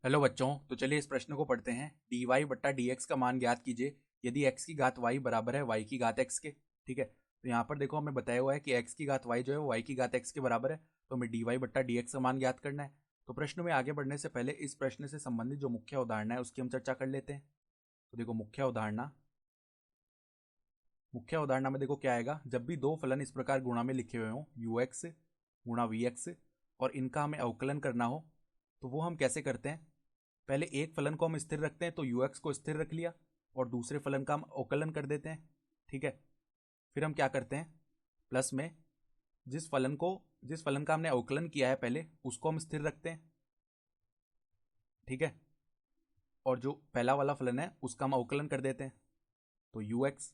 Hello बच्चों, तो चलिए इस प्रश्न को पढ़ते हैं। डी वाई बट्टा डी एक्स का मान ज्ञात कीजिए यदि एक्स की घात वाई बराबर है वाई की घात एक्स के। ठीक है, तो यहाँ पर देखो हमें बताया हुआ है कि एक्स की घात वाई जो है वो वाई की घात एक्स के बराबर है, तो हमें डी वाई बट्टा डी एक्स का मान ज्ञात करना है। तो प्रश्न में आगे बढ़ने से पहले इस प्रश्न से संबंधित जो मुख्य अवधारणा है उसकी हम चर्चा कर लेते हैं। तो देखो मुख्य अवधारणा में देखो क्या आएगा, जब भी दो फलन इस प्रकार गुणा में लिखे हुए हों यू एक्स गुणा वी एक्स और इनका हमें अवकलन करना हो, तो वो हम कैसे करते हैं। पहले एक फलन को हम स्थिर रखते हैं, तो यू एक्स को स्थिर रख लिया और दूसरे फलन का हम अवकलन कर देते हैं। ठीक है, फिर हम क्या करते हैं, प्लस में जिस फलन का हमने अवकलन किया है पहले उसको हम स्थिर रखते हैं। ठीक है, और जो पहला वाला फलन है उसका हम अवकलन कर देते हैं, तो यू एक्स।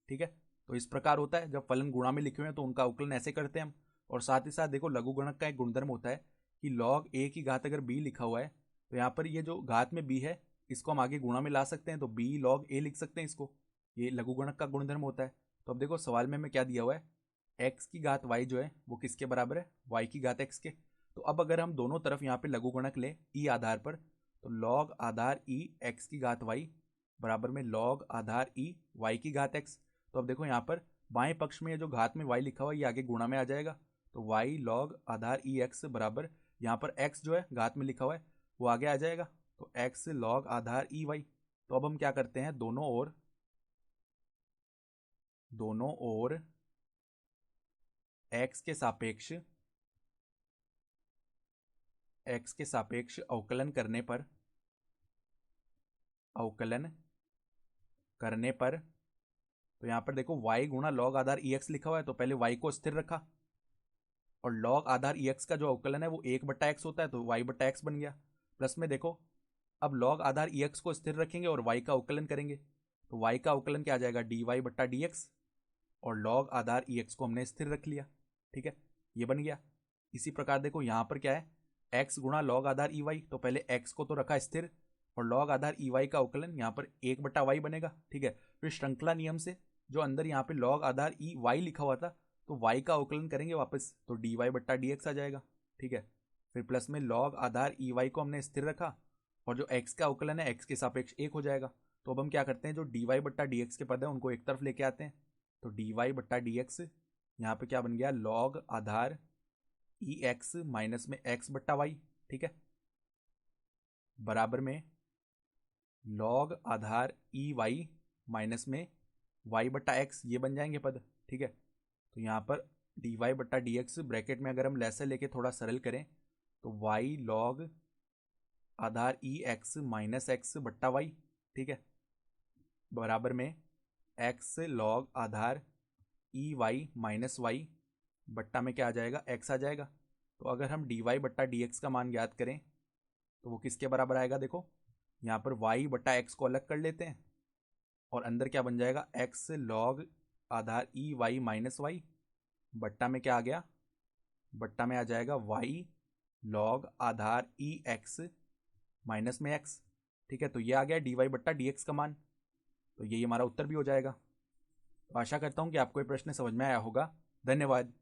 ठीक है, तो इस प्रकार होता है जब फलन गुणा में लिखे हुए हैं तो उनका अवकलन ऐसे करते हैं हम। और साथ ही साथ देखो लघुगणक का एक गुणधर्म होता है कि लॉग ए की घात अगर बी लिखा हुआ है तो यहाँ पर ये जो घात में बी है इसको हम आगे गुणा में ला सकते हैं, तो बी लॉग ए लिख सकते हैं इसको। ये लघुगणक का गुणधर्म होता है। तो अब देखो सवाल में हमें क्या दिया हुआ है, एक्स की घात वाई जो है वो किसके बराबर है, वाई की घात एक्स के। तो अब अगर हम दोनों तरफ यहाँ पे लघुगणक लें ई आधार पर, तो लॉग आधार ई एक्स की घात वाई बराबर में लॉग आधार ई वाई की घात एक्स। तो अब देखो यहाँ पर बाएं पक्ष में जो घात में y लिखा हुआ है ये आगे गुणा में आ जाएगा, तो y लॉग आधार ई एक्स बराबर यहाँ पर x जो है घात में लिखा हुआ है वो आगे आ जाएगा, तो x लॉग आधार ई वाई। तो अब हम क्या करते हैं, दोनों ओर x के सापेक्ष अवकलन करने पर तो यहाँ पर देखो y गुणा लॉग आधार ई एक्स लिखा हुआ है, तो पहले y को स्थिर रखा और लॉग आधार ई एक्स का जो अवकलन है वो 1/x होता है, तो y/x बन गया। प्लस में देखो अब लॉग आधार ई एक्स को स्थिर रखेंगे और y का अवकलन करेंगे, तो y का अवकलन क्या आ जाएगा, dy बट्टा डी एक्स, और लॉग आधार ई एक्स को हमने स्थिर रख लिया। ठीक है, ये बन गया। इसी प्रकार देखो यहाँ पर क्या है, x गुणा लॉग आधार ई वाई, तो पहले x को तो रखा स्थिर और लॉग आधार ई वाई का अवकलन यहाँ पर 1/y बनेगा। ठीक है, फिर श्रृंखला नियम से जो अंदर यहाँ पे लॉग आधार ई वाई लिखा हुआ था तो y का अवकलन करेंगे वापस, तो dy बट्टा डी एक्स आ जाएगा। ठीक है, फिर प्लस में लॉग आधार ई वाई को हमने स्थिर रखा और जो x का अवकलन है x के सापेक्ष 1 हो जाएगा। तो अब हम क्या करते हैं, जो dy बट्टा डी एक्स के पद है उनको एक तरफ लेके आते हैं, तो dy बट्टा डी एक्स यहाँ पे क्या बन गया, लॉग आधार ई एक्स माइनस में x बट्टा वाई। ठीक है, बराबर में लॉग आधार ई वाई माइनस में y बट्टा एक्स, ये बन जाएंगे पद। ठीक है, तो यहाँ पर डी वाई बट्टा डी एक्स ब्रैकेट में अगर हम लेसे लेके थोड़ा सरल करें तो y लॉग आधार ई एक्स माइनस एक्स बट्टा वाई। ठीक है, बराबर में x लॉग आधार ई वाई माइनस वाई बट्टा में क्या आ जाएगा, x आ जाएगा। तो अगर हम डी वाई बट्टा डी एक्स का मान ज्ञात करें तो वो किसके बराबर आएगा, देखो यहाँ पर y बट्टा एक्स को अलग कर लेते हैं और अंदर क्या बन जाएगा, x लॉग आधार ई वाई माइनस वाई बट्टा में क्या आ गया, बट्टा में आ जाएगा y लॉग आधार ई एक्स माइनस में x। ठीक है, तो ये आ गया डी वाई बट्टा डी एक्स का मान, तो यही हमारा उत्तर भी हो जाएगा। तो आशा करता हूँ कि आपको ये प्रश्न समझ में आया होगा। धन्यवाद।